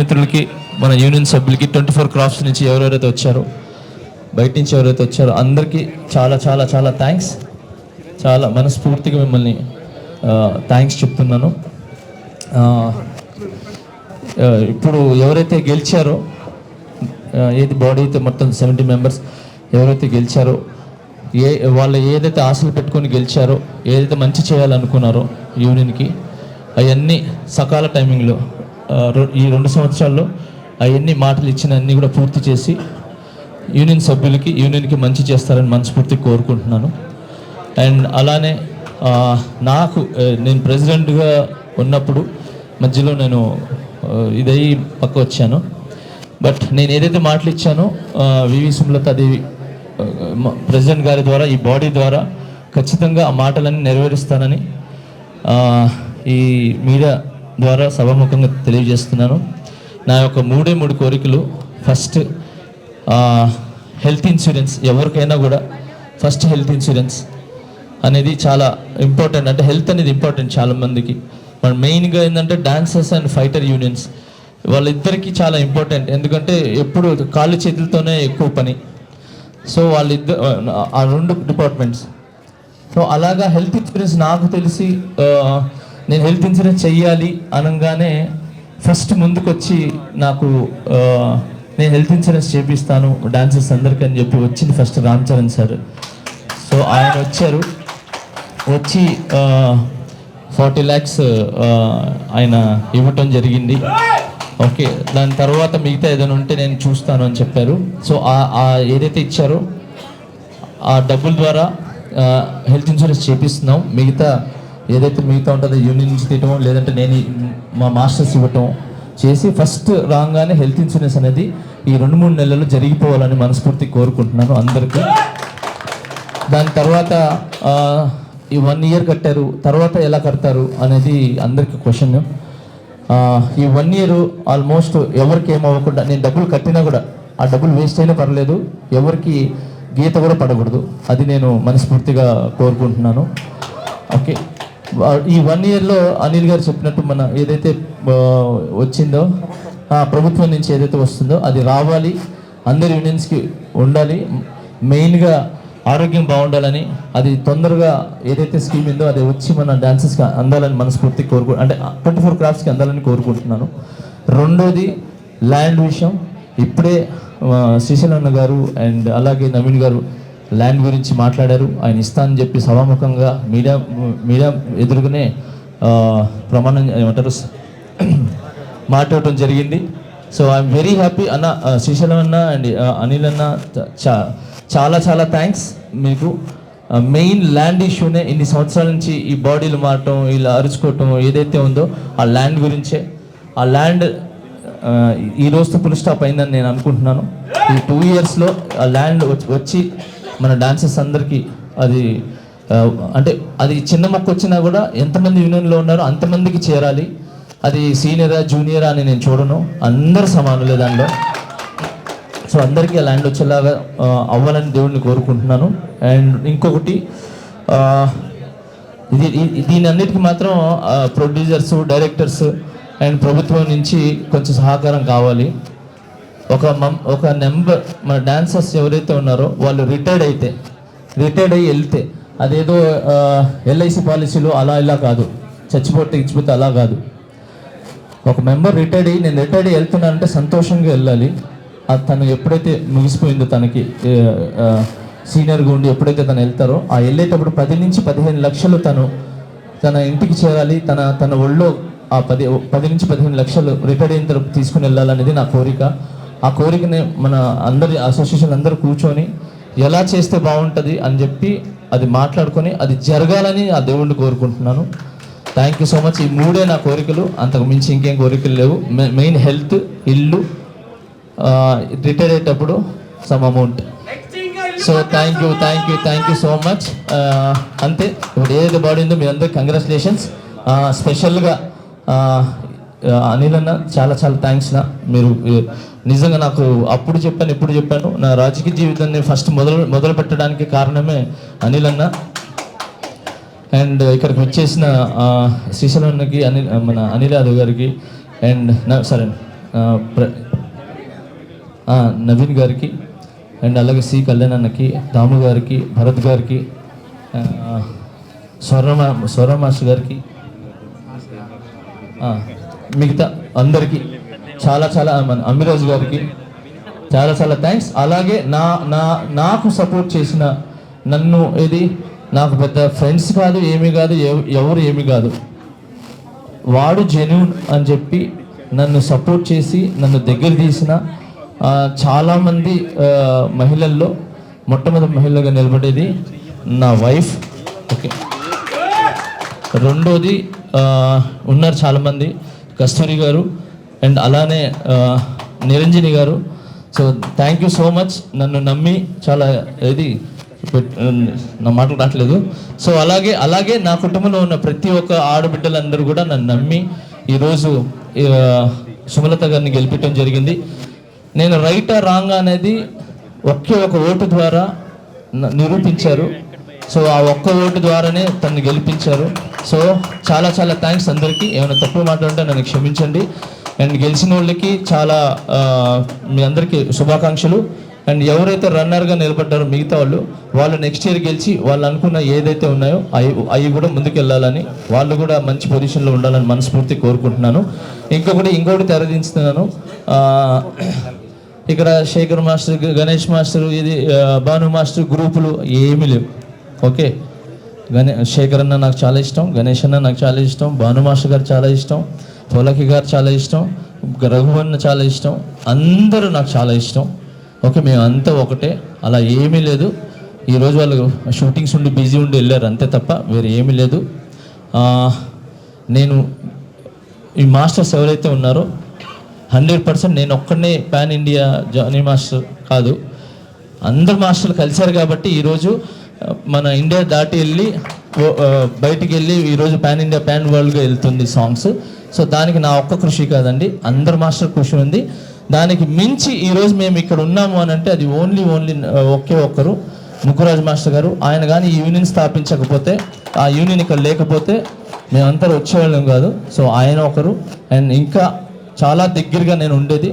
మిత్రులకి, మన యూనియన్ సభ్యులకి, 24 క్రాఫ్ట్స్ నుంచి ఎవరెవరైతే వచ్చారో, బయట నుంచి ఎవరైతే వచ్చారో అందరికీ చాలా చాలా చాలా థ్యాంక్స్. చాలా మనస్ఫూర్తిగా మిమ్మల్ని థ్యాంక్స్ చెప్తున్నాను. ఇప్పుడు ఎవరైతే గెలిచారో, ఏది బాడీ అయితే మొత్తం 70 మెంబర్స్ ఎవరైతే గెలిచారో, వాళ్ళు ఏదైతే ఆశలు పెట్టుకొని గెలిచారో, ఏదైతే మంచి చేయాలనుకున్నారో యూనియన్కి, అవన్నీ సకాల టైమింగ్లో ఈ 2 సంవత్సరాల్లో అవన్నీ మాటలు ఇచ్చిన అన్నీ కూడా పూర్తి చేసి యూనియన్ సభ్యులకి, యూనియన్కి మంచి చేస్తారని మనస్ఫూర్తిగా కోరుకుంటున్నాను. అండ్ అలానే నేను ప్రెసిడెంట్గా ఉన్నప్పుడు మధ్యలో నేను ఇదయ్యి పక్క వచ్చాను. బట్ నేను ఏదైతే మాటలు ఇచ్చానో వివి సుమలతాదేవి ప్రెసిడెంట్ గారి ద్వారా, ఈ బాడీ ద్వారా ఖచ్చితంగా ఆ మాటలన్నీ నెరవేరుస్తానని ఈ మీడియా ద్వారా సభాముఖంగా తెలియజేస్తున్నాను. నా యొక్క 3 కోరికలు. First, health insurance. ఎవరికైనా కూడా ఫస్ట్ హెల్త్ ఇన్సూరెన్స్ అనేది చాలా ఇంపార్టెంట్. అంటే హెల్త్ అనేది ఇంపార్టెంట్ చాలామందికి. మన మెయిన్గా ఏంటంటే డాన్సర్స్ అండ్ ఫైటర్ యూనియన్స్, వాళ్ళిద్దరికీ చాలా ఇంపార్టెంట్. ఎందుకంటే ఎప్పుడు కాళ్ళు చేతులతోనే ఎక్కువ పని. సో వాళ్ళిద్దరు ఆ 2 డిపార్ట్మెంట్స్. సో అలాగా హెల్త్ ఇన్సూరెన్స్ నాకు తెలిసి నేను హెల్త్ ఇన్సూరెన్స్ చెయ్యాలి అనగానే ఫస్ట్ ముందుకొచ్చి నాకు నేను హెల్త్ ఇన్సూరెన్స్ చేపిస్తాను డాన్సర్స్ అందరికీ అని చెప్పి వచ్చింది first Ram Charan sir. So ఆయన వచ్చి 40 lakhs ఆయన ఇవ్వటం జరిగింది. ఓకే, దాని తర్వాత మిగతా ఏదైనా ఉంటే నేను చూస్తాను అని చెప్పారు. సో ఏదైతే ఇచ్చారో ఆ డబ్బుల ద్వారా హెల్త్ ఇన్సూరెన్స్ చేపిస్తున్నాం. మిగతా ఉంటుందో యూనియన్ నుంచి తీయటం, లేదంటే నేను మా మాస్టర్స్ ఇవ్వటం చేసి ఫస్ట్ రాగానే హెల్త్ ఇన్సూరెన్స్ అనేది ఈ 2-3 నెలల్లో జరిగిపోవాలని మనస్ఫూర్తి కోరుకుంటున్నాను అందరికీ. దాని తర్వాత ఈ 1 year కట్టారు, తర్వాత ఎలా కడతారు అనేది అందరికీ క్వశ్చన్. ఈ 1 year ఆల్మోస్ట్ ఎవరికి ఏమవ్వకుండా, నేను డబ్బులు కట్టినా కూడా ఆ డబ్బులు వేస్ట్ అయినా పర్లేదు, ఎవరికి గీత కూడా పడకూడదు. అది నేను మనస్ఫూర్తిగా కోరుకుంటున్నాను. ఓకే, ఈ 1 yearలో అనిల్ గారు చెప్పినట్టు మన ఏదైతే వచ్చిందో ప్రభుత్వం నుంచి ఏదైతే వస్తుందో అది రావాలి, అందరి యూనియన్స్కి ఉండాలి. మెయిన్గా ఆరోగ్యం బాగుండాలని, అది తొందరగా ఏదైతే స్కీమ్ ఉందో అది వచ్చి మన డాన్సెస్కి అందాలని మనస్ఫూర్తి అంటే 24 క్రాఫ్ట్స్కి అందాలని కోరుకుంటున్నాను. రెండోది ల్యాండ్ విషయం. ఇప్పుడే శ్రీశైలన్న గారు అండ్ అలాగే నవీన్ గారు ల్యాండ్ గురించి మాట్లాడారు. ఆయన ఇస్తానని చెప్పి సభాముఖంగా మీడియా ఎదురుగానే ప్రమాణం ఏమంటారు మాట్లాడటం జరిగింది. సో ఐఎమ్ వెరీ హ్యాపీ అన్న. శ్రీశైలం అన్న అండ్ అనిల్ అన్న చాలా చాలా థ్యాంక్స్ మీకు. మెయిన్ ల్యాండ్ ఇష్యూనే ఇన్ని సంవత్సరాల నుంచి ఈ బాడీలు మారటం, ఇలా అరుచుకోవటం ఏదైతే ఉందో ఆ ల్యాండ్ గురించే. ఆ ల్యాండ్ ఈ రోజుతో ఫుల్ స్టాప్ అయిందని నేను అనుకుంటున్నాను. ఈ 2 yearsలో ఆ ల్యాండ్ వచ్చి మన డాన్సర్స్ అందరికీ అంటే అది చిన్న మొక్క వచ్చినా కూడా ఎంతమంది యూనియన్లో ఉన్నారో అంతమందికి చేరాలి. అది సీనియరా జూనియరా అని నేను చూడను, అందరు సమానులే దానిలో. సో అందరికీ ఆ ల్యాండ్ వచ్చేలాగా అవ్వాలని దేవుడిని కోరుకుంటున్నాను. అండ్ ఇంకొకటి, దీని అన్నిటికీ మాత్రం ప్రొడ్యూసర్స్, డైరెక్టర్స్ అండ్ ప్రభుత్వం నుంచి కొంచెం సహకారం కావాలి. ఒక నెంబర్ మన డాన్సర్స్ ఎవరైతే ఉన్నారో వాళ్ళు రిటైర్డ్ అయ్యి వెళ్తే అదేదో LIC పాలసీలో అలా ఇలా కాదు, చచ్చిపోతే అలా కాదు. ఒక మెంబర్ రిటైర్డ్ అయ్యి నేను రిటైర్డ్ అయ్యి వెళ్తున్నానంటే సంతోషంగా వెళ్ళాలి. తను ఎప్పుడైతే ముగిసిపోయిందో, తనకి సీనియర్గా ఉండి ఎప్పుడైతే తను వెళ్తారో ఆ వెళ్ళేటప్పుడు 10 నుంచి 15 లక్షలు తన ఇంటికి చేరాలి. తన ఒళ్ళో ఆ 10 నుంచి 15 లక్షలు రిటైర్డ్ అయిన తర్వాత తీసుకుని వెళ్ళాలనేది నా కోరిక. ఆ కోరికని మన అందరి అసోసియేషన్ అందరూ కూర్చొని ఎలా చేస్తే బాగుంటుంది అని చెప్పి అది మాట్లాడుకొని అది జరగాలని ఆ దేవుడిని కోరుకుంటున్నాను. Thank you so much. ఈ 3 నా కోరికలు, అంతకు మించి ఇంకేం కోరికలు లేవు. మెయిన్ హెల్త్, ఇల్లు, రిటైర్ అయ్యేటప్పుడు some amount. So thank you so much. అంతే. ఇప్పుడు ఏదైతే బాడీ ఉందో మీ అందరికి కంగ్రాచులేషన్స్. స్పెషల్గా అనిల్ అన్న చాలా చాలా థ్యాంక్స్. మీరు నిజంగా నాకు అప్పుడు చెప్పాను, ఇప్పుడు చెప్పాను, నా రాజకీయ జీవితాన్ని ఫస్ట్ మొదలు పెట్టడానికి కారణమే అనిల్ అన్న. అండ్ ఇక్కడికి వచ్చేసిన శ్రీశైలం అన్నకి, మన అనిల్ యాదవ్ గారికి అండ్ సరే నవీన్ గారికి అండ్ అలాగే సి కళ్యాణ్ అన్నకి, దాము గారికి, భరత్ గారికి, స్వర మాస్టర్ గారికి, మిగతా అందరికీ చాలా చాలా అమిరాజ్ గారికి చాలా చాలా థ్యాంక్స్. అలాగే నాకు సపోర్ట్ చేసిన నన్ను నాకు పెద్ద ఫ్రెండ్స్ కాదు, ఏమీ కాదు, ఎవరు ఏమీ కాదు, వాడు జెన్యూన్ అని చెప్పి నన్ను సపోర్ట్ చేసి నన్ను దగ్గర తీసిన చాలామంది మహిళల్లో మొట్టమొదటి మహిళగా నిలబడేది నా వైఫ్. ఓకే, రెండోది ఉన్నారు చాలామంది, కస్తూరి గారు అండ్ అలానే నిరంజని గారు. So thank you so much, నన్ను నమ్మి చాలా నా మాటలు రావట్లేదు. సో అలాగే నా కుటుంబంలో ఉన్న ప్రతి ఒక్క ఆడబిడ్డలందరూ కూడా నన్ను నమ్మి ఈరోజు సుమలత గారిని గెలిపించడం జరిగింది. నేను రైటా రాంగ్ అనేది ఒకే ఒక ఓటు ద్వారా నిరూపించారు. సో ఆ ఒక్క ఓటు ద్వారానే తనని గెలిపించారు. సో చాలా చాలా థ్యాంక్స్ అందరికీ. ఏమైనా తప్పు మాట్లాడుంటే నన్ను క్షమించండి. అండ్ గెలిచిన వాళ్ళకి చాలా మీ అందరికీ శుభాకాంక్షలు. అండ్ ఎవరైతే రన్నర్గా నిలబడ్డారో మిగతా వాళ్ళు నెక్స్ట్ ఇయర్ గెలిచి వాళ్ళు అనుకున్న ఏదైతే ఉన్నాయో అవి కూడా ముందుకెళ్ళాలని, వాళ్ళు కూడా మంచి పొజిషన్లో ఉండాలని మనస్ఫూర్తి కోరుకుంటున్నాను. ఇంకొకటి తెరదించుతున్నాను. ఇక్కడ Shekhar master, Ganesh master, Bhanu master గ్రూపులు ఏమీ లేవు. ఓకే, శేఖర్ అన్న నాకు చాలా ఇష్టం, గణేష్ అన్న నాకు చాలా ఇష్టం, భాను మాస్టర్ గారు చాలా ఇష్టం, పోలకి గారు చాలా ఇష్టం, రఘువన్న చాలా ఇష్టం, అందరూ నాకు చాలా ఇష్టం. ఓకే, మేము అంతా ఒకటే, అలా ఏమీ లేదు. ఈరోజు వాళ్ళు షూటింగ్స్ ఉండి బిజీ ఉండి వెళ్ళారు అంతే తప్ప వేరే ఏమీ లేదు. నేను ఈ మాస్టర్స్ ఎవరైతే ఉన్నారో 100% నేను ఒక్కడనే పాన్ ఇండియా జానీ మాస్టర్ కాదు, అందరు మాస్టర్లు కలిశారు కాబట్టి ఈరోజు మన ఇండియా దాటి వెళ్ళి బయటికి వెళ్ళి ఈరోజు పాన్ ఇండియా పాన్ వరల్డ్గా వెళ్తుంది సాంగ్స్. సో దానికి నా ఒక్క కృషి కాదండి, అందరు మాస్టర్ కృషి ఉంది. దానికి మించి ఈరోజు మేము ఇక్కడ ఉన్నాము అని అంటే అది ఓన్లీ ఒకే ఒక్కరు, ముగ్గురాజు మాస్టర్ గారు. ఆయన కానీ ఈ యూనియన్ స్థాపించకపోతే, ఆ యూనియన్ ఇక్కడ లేకపోతే మేమంతా వచ్చేవాళ్ళం కాదు. సో ఆయన ఒకరు. అండ్ ఇంకా చాలా దగ్గరగా నేను ఉండేది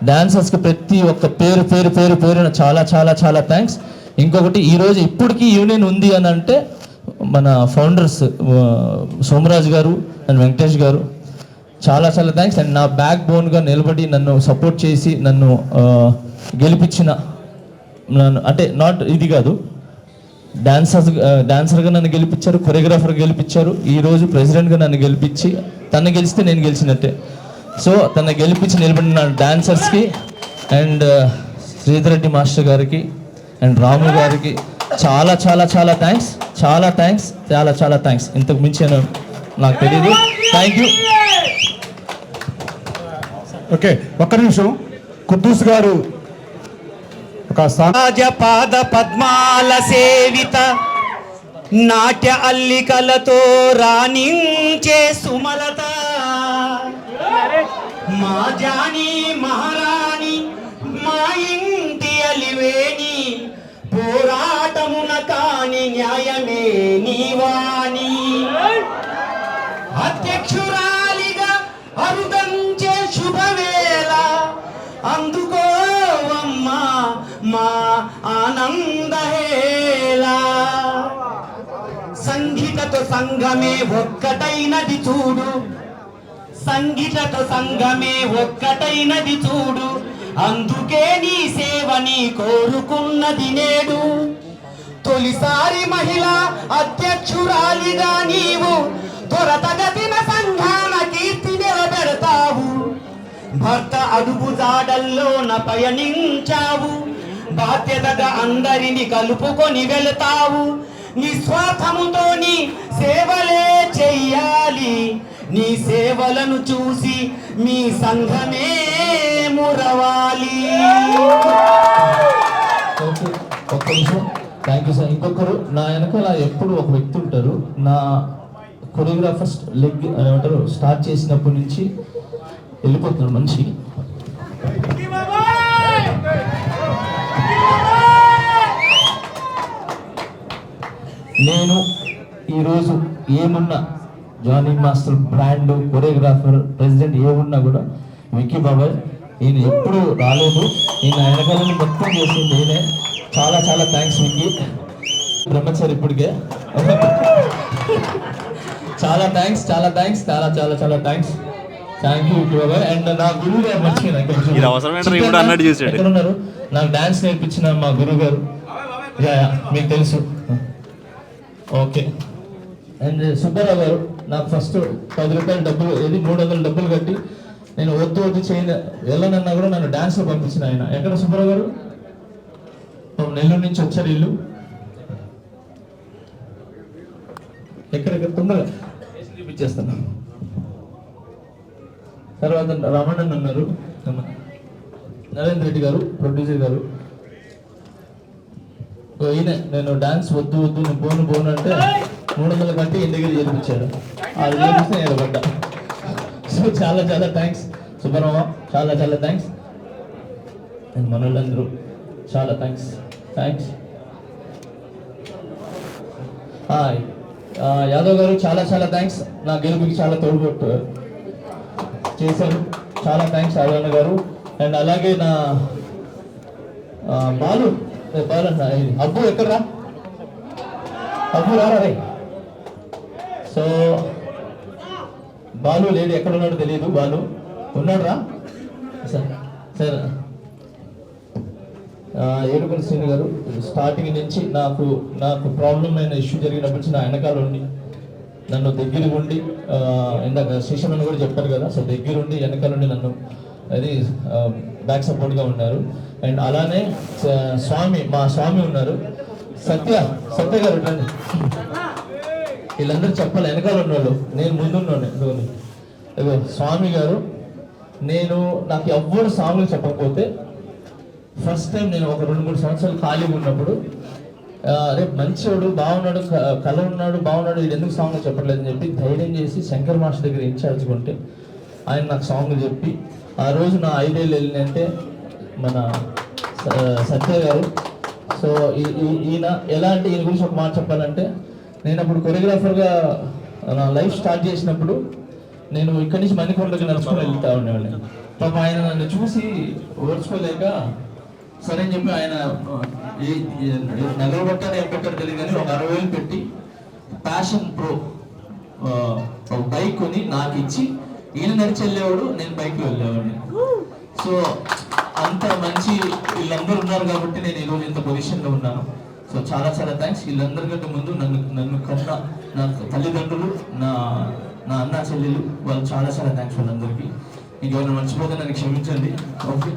డాన్సర్స్కి ప్రతి ఒక్క పేరున చాలా చాలా చాలా థ్యాంక్స్. ఇంకొకటి ఈరోజు ఇప్పటికీ యూనియన్ ఉంది అని అంటే మన ఫౌండర్స్ సోమరాజు గారు అండ్ వెంకటేష్ గారు, చాలా చాలా థ్యాంక్స్. అండ్ నా బ్యాక్ బోన్గా నిలబడి నన్ను సపోర్ట్ చేసి నన్ను గెలిపించిన, అంటే నాట్ ఇది కాదు, డాన్సర్గా నన్ను గెలిపించారు, కొరియోగ్రాఫర్గా గెలిపించారు. ఈరోజు ప్రెసిడెంట్గా నన్ను గెలిపించి, తను గెలిస్తే నేను గెలిచినట్టే. సో తను గెలిపించి నిలబడిన డాన్సర్స్కి అండ్ శ్రీధర్ రెడ్డి మాస్టర్ గారికి అండ్ రాము గారికి చాలా చాలా చాలా థ్యాంక్స్, చాలా థ్యాంక్స్, చాలా చాలా థ్యాంక్స్. ఇంతకు మించి నాకు తెలియదు. Thank you. ఓకే, ఒక్క నిమిషం. కుద్దూస్ గారు ఒక పాద పద్మాల సేవిత నాట్య అల్లికలతో రాణించే సుమలత, మా జాని మహారాణి, మా ఇంటి అలివేణి, పోరాటమున కాని న్యాయమే నీవాణి, అధ్యక్షురాలిగా అరుదంచే శుభవేళ అందుకోవమ్మా మా ఆనందహేళ, సంగీతతో సంఘమే ఒక్కటైనది చూడు, సంగీతతో సంఘమే ఒక్కటైనది చూడు, అందుకే నీ సేవని కోరుకున్నది నేడు, తొలిసారి మహిళా అధ్యక్షురాలిగా నీవు త్వరతగతిన సంఘాన కీర్తి నిలబెడతావు, భర్త అడుగు జాడల్లోన పయనించావు, బాధ్యతగా అందరిని కలుపుకొని వెళతావు, నిస్వార్థముతో నీ సేవలే చెయ్యాలి, నీ సేవలను చూసి మీ సంఘమే మురవాలి. ఒక్క నిమిషం. Thank you sir. ఇంకొకరు నా వెనకాల ఎప్పుడు ఒక వ్యక్తి ఉంటారు. నా కొరియోగ్రాఫర్ లెగ్ ఏమంటారు స్టార్ట్ చేసినప్పటి నుంచి వెళ్ళిపోతున్నాడు మనిషి. నేను ఈరోజు ఏమున్నా, Jani master brand, choreographer, president ఏమున్నా కూడా విక్కీ బాబాయ్ ఈయన ఎప్పుడు రాలేదు, ఈయన వెనకాలని మొత్తం చేసింది నేనే. చాలా చాలా థ్యాంక్స్ విక్కీ, బ్రహ్మచారి ఇప్పటికే. చాలా థ్యాంక్స్, చాలా థ్యాంక్స్, చాలా చాలా చాలా థ్యాంక్స్. థ్యాంక్ యూ విక్కీ బాబాయ్. అండ్ నా గురువు గారు మర్చిపోయినా, ఎక్కడ ఉన్నారు, నాకు డాన్స్ నేర్పించిన మా గురువు గారు, మీకు తెలుసు. ఓకే. అండ్ సుబ్బారావు గారు నాకు ఫస్ట్ 10 రూపాయలు డబ్బులు, 300 డబ్బులు కట్టి నేను వద్దు చేయను వెళ్ళనన్నా కూడా నన్ను డాన్స్లో పంపించిన ఆయన. ఎక్కడ సుబ్బారావు గారు? నెల్లూరు నుంచి వచ్చారు ఇల్లు. ఎక్కడెక్కడ తొందరగా చూపించేస్తాను. తర్వాత రమణన్ ఉన్నారు, నరేంద్ర రెడ్డి గారు ప్రొడ్యూసర్ గారు. ఈయన నేను డాన్స్ వద్దు నేను పోను అంటే 300 కట్టి ఇంటి దగ్గర చేర్పించాడు. అది చేపిస్తే నేను పడ్డా. సో చాలా చాలా థ్యాంక్స్ సుబ్బారావు, చాలా చాలా థ్యాంక్స్. అండ్ మనోళ్ళందరూ చాలా థ్యాంక్స్. యాదవ్ గారు చాలా చాలా థ్యాంక్స్, నా గెలుపుకి చాలా తోడ్పట్టు చేశారు. చాలా థ్యాంక్స్ యాదవ్ గారు. అండ్ అలాగే నా బాలు అన్న, అబ్బు ఎక్కడరా, అబ్బు రారా రే. సో బాలు లేడు, ఎక్కడ ఉన్నాడో తెలియదు. బాలు ఉన్నాడు రా సార్. ఏడుకొండ శ్రీని గారు స్టార్టింగ్ నుంచి నాకు ప్రాబ్లం అయిన ఇష్యూ జరిగినప్పటి నుంచి నా వెనకాల ఉండి నన్ను దగ్గర ఉండి, ఇందాక శిష్యం అని కూడా చెప్పారు కదా, సో దగ్గరుండి వెనకాల ఉండి నన్ను అది బ్యాక్ సపోర్ట్గా ఉన్నారు. అండ్ అలానే మా స్వామి ఉన్నారు, సత్య గారు రండి. వీళ్ళందరూ చెప్పాలి, వెనకాల ఉన్నవాళ్ళు, నేను ముందున్నాను. స్వామి గారు, నాకు ఎవ్వరు స్వామికి చెప్పకపోతే ఫస్ట్ టైం నేను ఒక 2-3 సంవత్సరాలు ఖాళీగా ఉన్నప్పుడు, రేపు మంచివాడు బాగున్నాడు, కళ ఉన్నాడు బాగున్నాడు, వీడు ఎందుకు సాంగ్ చెప్పట్లేదని చెప్పి ధైర్యం చేసి శంకర్ మాస్టర్ దగ్గర ఇన్ఛార్జ్ కొంటే ఆయన నాకు సాంగ్ చెప్పి ఆ రోజు నా 5 ఏళ్ళు వెళ్ళినంటే మన సత్య గారు. సో ఈయన గురించి ఒక మాట చెప్పాలంటే, నేను అప్పుడు కొరియోగ్రాఫర్గా నా లైఫ్ స్టార్ట్ చేసినప్పుడు నేను ఇక్కడి నుంచి మణికొండకి నడుచుకొని వెళ్తా ఉండేవాడిని. పాప ఆయన నన్ను చూసి ఓర్చుకోలేక సరే అని చెప్పి ఆయన నగలు పట్టారు ఏం పెట్టారు తెలియదు కానీ ఒక 60,000 పెట్టి ప్యాషన్ ప్రో ఒక బైక్ కొని నాకు ఇచ్చి ఈయన నడిచి వెళ్ళేవాడు, నేను బైక్లో వెళ్ళేవాడిని. సో అంత మంచి వీళ్ళందరూ ఉన్నారు కాబట్టి నేను ఈరోజు ఇంత పొజిషన్లో ఉన్నాను. సో చాలా చాలా థ్యాంక్స్. వీళ్ళందరికంటే ముందు నన్ను కన్న నా తల్లిదండ్రులు, నా అన్న చెల్లెలు, వాళ్ళు చాలా చాలా థ్యాంక్స్ వాళ్ళందరికీ. ఇంకేమైనా మర్చిపోతే నన్ను క్షమించండి. ఓకే,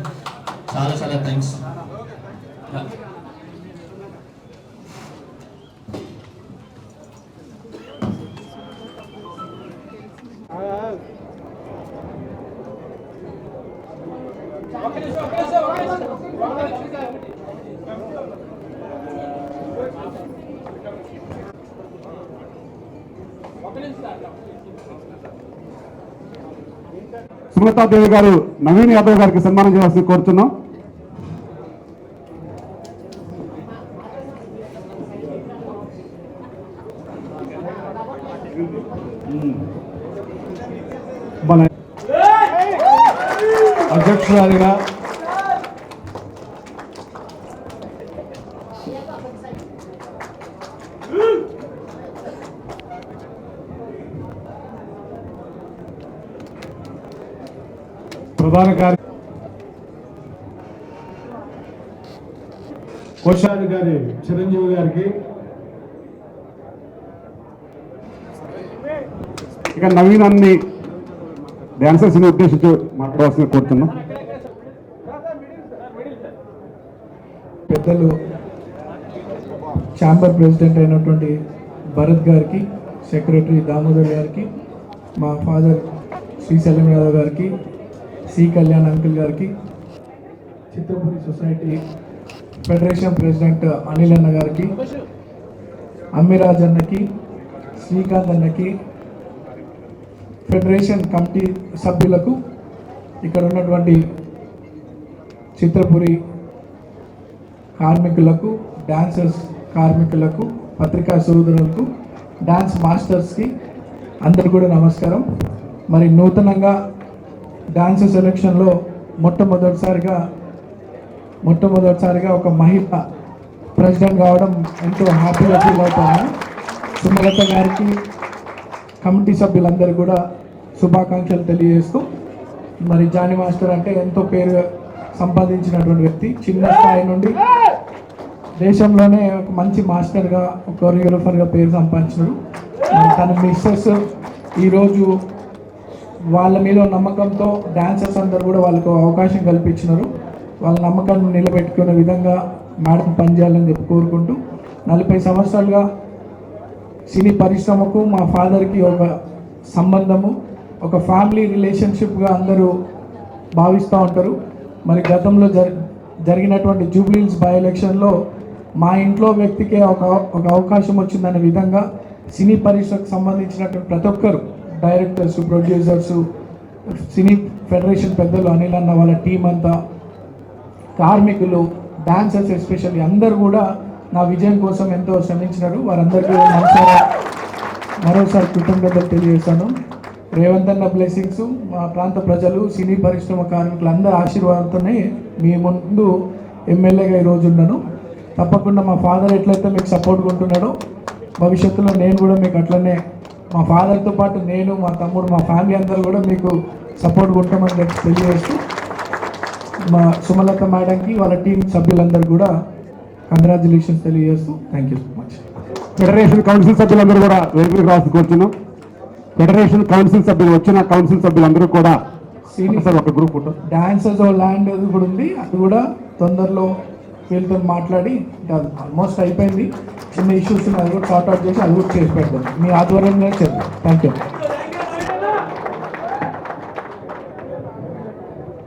చాలా చాలా థ్యాంక్స్. సుమతాదేవి గారు నవీన్ యాదవ్ గారికి సన్మానం చేయాల్సి కోరుతున్నాం. మన అధ్యక్షురాలిగా ప్రధాన కోశాధికారి గారి చిరంజీవి గారికి, ఇక నవీనాన్ని డాన్సర్స్ ని ఉద్దేశించి మాట్లాడాల్సిన కోరుతున్నాం. పెద్దలు ఛాంబర్ ప్రెసిడెంట్ అయినటువంటి భరత్ గారికి, సెక్రటరీ దామోదర్ గారికి, మా ఫాదర్ శ్రీశైలం యాదవ్ గారికి, సి కళ్యాణ్ అంకుల్ గారికి, Chitrapuri society federation president Anil అన్న గారికి, అమ్మిరాజ్ అన్నకి, శ్రీకాంత్ అన్నకి, ఫెడరేషన్ కమిటీ సభ్యులకు, ఇక్కడ ఉన్నటువంటి చిత్రపురి కార్మికులకు, డాన్సర్స్ కార్మికులకు, పత్రికా సోదరులకు, డాన్స్ మాస్టర్స్కి అందరు కూడా నమస్కారం. మరి నూతనంగా డాన్స్ సెలక్షన్లో మొట్టమొదటిసారిగా ఒక మహిళ ప్రెసిడెంట్ కావడం ఎంతో హ్యాపీగా ఫీల్ అవుతాను. సుమలత గారికి, కమిటీ సభ్యులందరూ కూడా శుభాకాంక్షలు తెలియజేస్తూ, మరి జానీ మాస్టర్ అంటే ఎంతో పేరు సంపాదించినటువంటి వ్యక్తి. చిన్న స్థాయి నుండి దేశంలోనే ఒక మంచి మాస్టర్గా, ఒక కొరియోగ్రఫర్గా పేరు సంపాదించినాడు. తన మిస్సెస్ ఈరోజు వాళ్ళ మీద నమ్మకంతో డాన్సర్స్ అందరూ కూడా వాళ్ళకు అవకాశం కల్పించినారు. వాళ్ళ నమ్మకాన్ని నిలబెట్టుకునే విధంగా మేడం పనిచేయాలని చెప్పి కోరుకుంటూ, 40 సంవత్సరాలుగా సినీ పరిశ్రమకు మా ఫాదర్కి ఒక సంబంధము, ఒక ఫ్యామిలీ రిలేషన్షిప్గా అందరూ భావిస్తూ ఉంటారు. మరి గతంలో జరిగినటువంటి జూబ్లీహిల్స్ బై ఎలక్షన్లో మా ఇంట్లో వ్యక్తికే ఒక అవకాశం వచ్చిందనే విధంగా సినీ పరిశ్రమకు సంబంధించినటువంటి ప్రతి ఒక్కరు, డైరెక్టర్స్, ప్రొడ్యూసర్స్, సినీ ఫెడరేషన్ పెద్దలు, అనిల్ అన్న వాళ్ళ టీం అంతా, కార్మికులు, డాన్సర్స్ ఎస్పెషల్లీ అందరూ కూడా నా విజయం కోసం ఎంతో శ్రమించినారు. వారందరికీ మరోసారి కృతజ్ఞతలు తెలియజేస్తాను. రేవంత్ అన్న బ్లెస్సింగ్స్, మా ప్రాంత ప్రజలు, సినీ పరిశ్రమ కార్మికులు అందరి ఆశీర్వాదంతోనే మీ ముందు ఎమ్మెల్యేగా ఈరోజు ఉన్నాను. తప్పకుండా మా ఫాదర్ ఎట్లయితే మీకు సపోర్ట్గా ఉంటున్నాడో భవిష్యత్తులో నేను కూడా మీకు అట్లనే, మా ఫాదర్తో పాటు నేను, మా తమ్ముడు, మా ఫ్యామిలీ అందరూ కూడా మీకు సపోర్ట్గా ఉంటామని తెలియజేస్తూ, మా సుమలత మేడంకి వాళ్ళ టీం సభ్యులందరూ కూడా కంగ్రాచులేషన్స్ తెలియజేస్తూ thank you so much. Federation council సభ్యులందరూ కూడా వేదికకు రాసుకొచ్చును. ఫెడరేషన్ కౌన్సిల్ సభ్యులు వచ్చిన కౌన్సిల్ సభ్యులందరూ కూడా ఒక గ్రూప్ ఫోటో. డాన్సర్స్ ల్యాండ్ అది కూడా ఉంది, అది కూడా తొందరలో వీళ్ళతో మాట్లాడి ఆల్మోస్ట్ అయిపోయింది. చిన్న ఇష్యూస్ అది కూడా సార్ట్ అవుట్ చేసి అది కూడా చేసి పెడతాం. మీ ఆధ్వర్యంలో చేద్దాం. Thank you.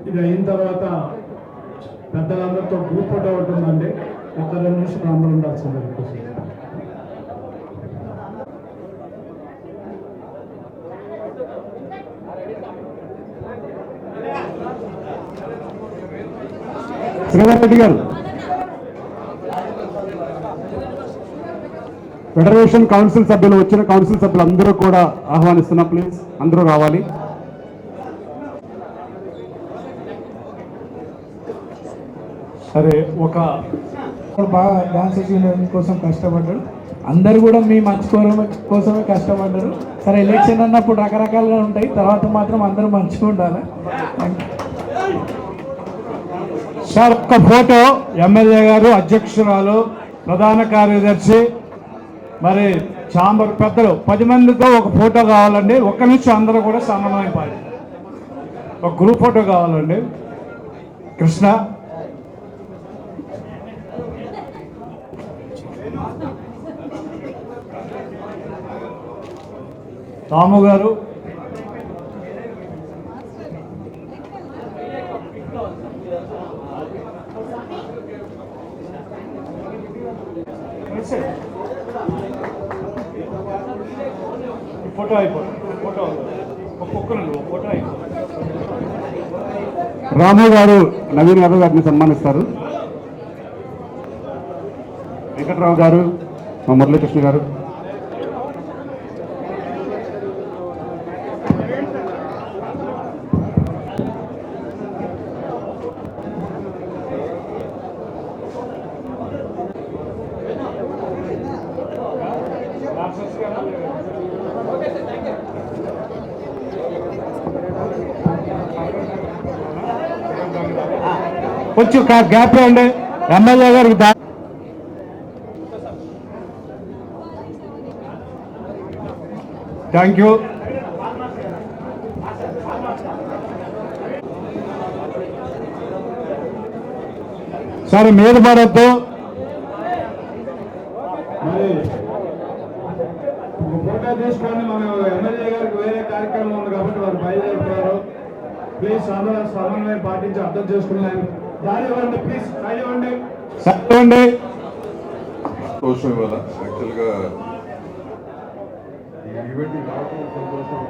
ఇది అయిన తర్వాత పెద్దలందరితో గ్రూప్ ఫోటో ఉంటుందండి. ఒక 2 నిమిషాలు అందరూ ఉండాల్సిందే. శ్రీధర్ రెడ్డి గారు, ఫెడరేషన్ కౌన్సిల్ సభ్యులు వచ్చిన కౌన్సిల్ సభ్యులు అందరూ కూడా ఆహ్వానిస్తున్నా. ప్లీజ్ అందరూ రావాలి. సరే, ఒక బాగా డాన్సర్స్ యూనియన్ కోసం కష్టపడ్డాడు. అందరు కూడా మీ మంచి కోసమే కష్టపడ్డారు. సరే, ఎలక్షన్ అన్నప్పుడు రకరకాలుగా ఉంటాయి, తర్వాత మాత్రం అందరూ మంచిగా ఉండాలి. సార్, ఒక్క ఫోటో ఎమ్మెల్యే గారు, అధ్యక్షురాలు, ప్రధాన కార్యదర్శి, మరి ఛాంబర్ పెద్దలు 10 మందితో ఒక ఫోటో కావాలండి. ఒక్క నిమిషం అందరూ కూడా సమన్వయం పాలి. ఒక గ్రూప్ ఫోటో కావాలండి. కృష్ణ, రాము గారు, ఫోటో అయిపోతుంది. ఫోటో ఒక్కొక్కరు ఫోటో అయిపోతుంది. రాము గారు నవీన్ యాదవ్ గారిని సన్మానిస్తారు. వెంకట్రావు గారు, మా మురళీకృష్ణ గారు. కొంచెం గ్యాప్ అండి. ఎమ్మెల్యే గారికి థ్యాంక్ యూ. సరే, మీద పడద్దు. మరి ఒక ఫోటో తీసుకొని మనం ఎమ్మెల్యే గారికి వేరే కార్యక్రమం ఉంది కాబట్టి వారు బయలుదేరిపోయారు. ప్లీజ్ అందరూ సమన్వయం పాటించి అర్థం చేసుకున్నాను. దారి ఇవ్వండి, ప్లీజ్ దారి ఇవ్వండి. ఇవ్వండి. సంతోషం ఇవాళ యాక్చువల్గా ఈ ఈవెంట్ రావడం సంతోషం.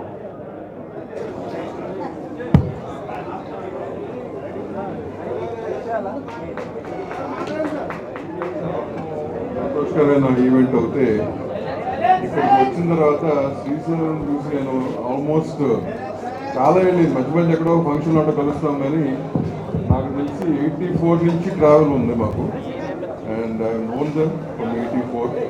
సంతోషకరమైన ఈవెంట్ అవుతే ఇక్కడికి వచ్చిన తర్వాత శ్రీశైలం చూసి నేను ఆల్మోస్ట్ చాలా వెళ్ళి మధ్య మధ్య ఎక్కడో ఫంక్షన్లో ఉంటే కలుస్తాం, కానీ నాకు తెలిసి 84 నుంచి ట్రావెల్ ఉంది మాకు. And I known them from 84.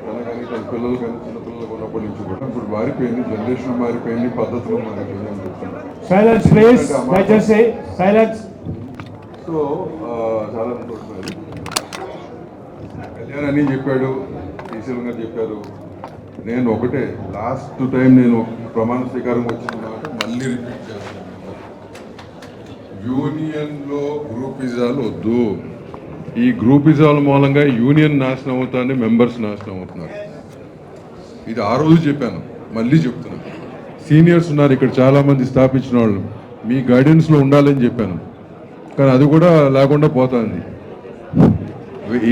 కానీ తన పిల్లలు కానీ చిన్నపిల్లలు ఉన్నప్పటి నుంచి కూడా ఇప్పుడు మారిపోయింది, జనరేషన్ మారిపోయింది, పద్ధతులు మారిపోయింది అని చెప్తున్నాను. సైలెన్స్ ప్లీజ్, దయచేసి సైలెన్స్. సో చాలా సంతోషమైంది. కళ్యాణ్ అని చెప్పాడు, శ్రీశైలం గారు చెప్పారు. నేను ఒకటే లాస్ట్ టైం నేను ప్రమాణ స్వీకారం వచ్చిన మాట మళ్ళీ రిపీట్ చేస్తున్నాను. యూనియన్లో గ్రూపిజాలు వద్దు. ఈ గ్రూపిజాల మూలంగా యూనియన్ నాశనం అవుతుంది, మెంబర్స్ నాశనం అవుతున్నారు. ఇది ఆ రోజు చెప్పాను, మళ్ళీ చెప్తున్నాను. సీనియర్స్ ఉన్నారు ఇక్కడ చాలామంది స్థాపించిన వాళ్ళు, మీ గైడెన్స్లో ఉండాలని చెప్పాను. కానీ అది కూడా లేకుండా పోతుంది.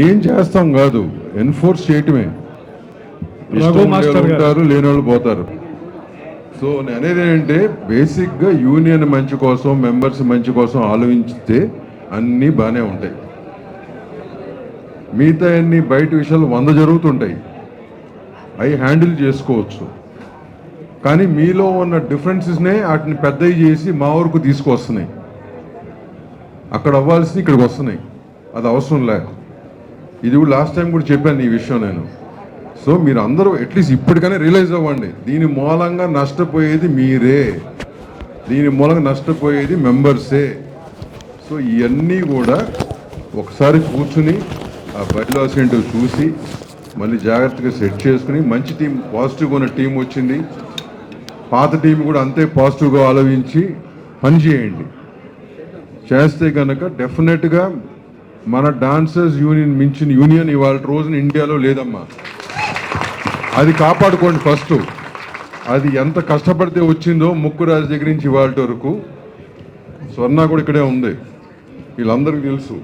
ఏం చేస్తాం కాదు, ఎన్ఫోర్స్ చేయటమే. ఉంటారు, లేని వాళ్ళు పోతారు. సో నేను అనేది ఏంటంటే బేసిక్గా యూనియన్ మంచి కోసం, మెంబర్స్ మంచి కోసం ఆలోచిస్తే అన్నీ బాగానే ఉంటాయి. మిగతా అన్ని బయట విషయాలు 100 జరుగుతుంటాయి, అవి హ్యాండిల్ చేసుకోవచ్చు. కానీ మీలో ఉన్న డిఫరెన్సెస్నే వాటిని పెద్దవి చేసి మా వరకు తీసుకొస్తున్నాయి. అక్కడ అవ్వాల్సింది ఇక్కడికి వస్తున్నాయి, అది అవసరం లేదు. ఇది లాస్ట్ టైం కూడా చెప్పాను ఈ విషయం నేను. సో మీరు అందరూ అట్లీస్ట్ ఇప్పటికైనా రియలైజ్ అవ్వండి, దీని మూలంగా నష్టపోయేది మీరే, దీని మూలంగా నష్టపోయేది మెంబర్సే. సో ఇవన్నీ కూడా ఒకసారి కూర్చుని ఆ బైలాస్ ఏంటో చూసి మళ్ళీ జాగ్రత్తగా సెట్ చేసుకుని, మంచి టీం, పాజిటివ్గా ఉన్న టీం వచ్చింది, పాత టీం కూడా అంతే పాజిటివ్గా ఆలోచించి పనిచేయండి. చేస్తే కనుక డెఫినెట్గా మన డాన్సర్స్ యూనియన్ మించిన యూనియన్ ఇవాళ రోజున ఇండియాలో లేదమ్మా. అది కాపాడుకోండి ఫస్ట్. అది ఎంత కష్టపడితే వచ్చిందో ముక్కురాజు దగ్గర నుంచి ఇవాళ వరకు. స్వర్ణ కూడా ఇక్కడే ఉంది, వీళ్ళందరికీ తెలుసు.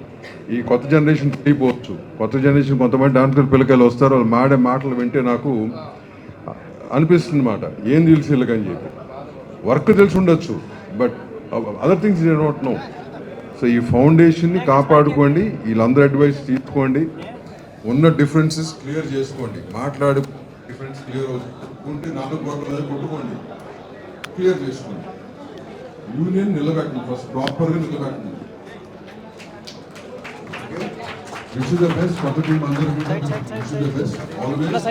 ఈ కొత్త జనరేషన్ అయిపోవచ్చు, కొత్త జనరేషన్ కొంతమంది డాన్సర్ పిల్లకాయలు వస్తారు, వాళ్ళు మాడే మాటలు వింటే నాకు అనిపిస్తుంది మాట, ఏం తెలుసు వీళ్ళకని చెప్పి. వర్క్ తెలిసి ఉండొచ్చు, but other things they don't know. So ఈ ఫౌండేషన్ని కాపాడుకోండి, వీళ్ళందరూ అడ్వైస్ తీసుకోండి, ఉన్న డిఫరెన్సెస్ క్లియర్ చేసుకోండి. మాట్లాడి డిఫరెన్స్ క్లియర్ అవుతుంటే 4 కోట్ల మీద కొట్టుకోండి, క్లియర్ చేసుకోండి. యూనియన్ నిలబెట్టండి, ఫస్ట్ ప్రాపర్గా నిలబెట్టండి. విష్ ద బెస్ట్, కొత్త టీం అందరికీ విష్ ద బెస్ట్. ఆల్వేస్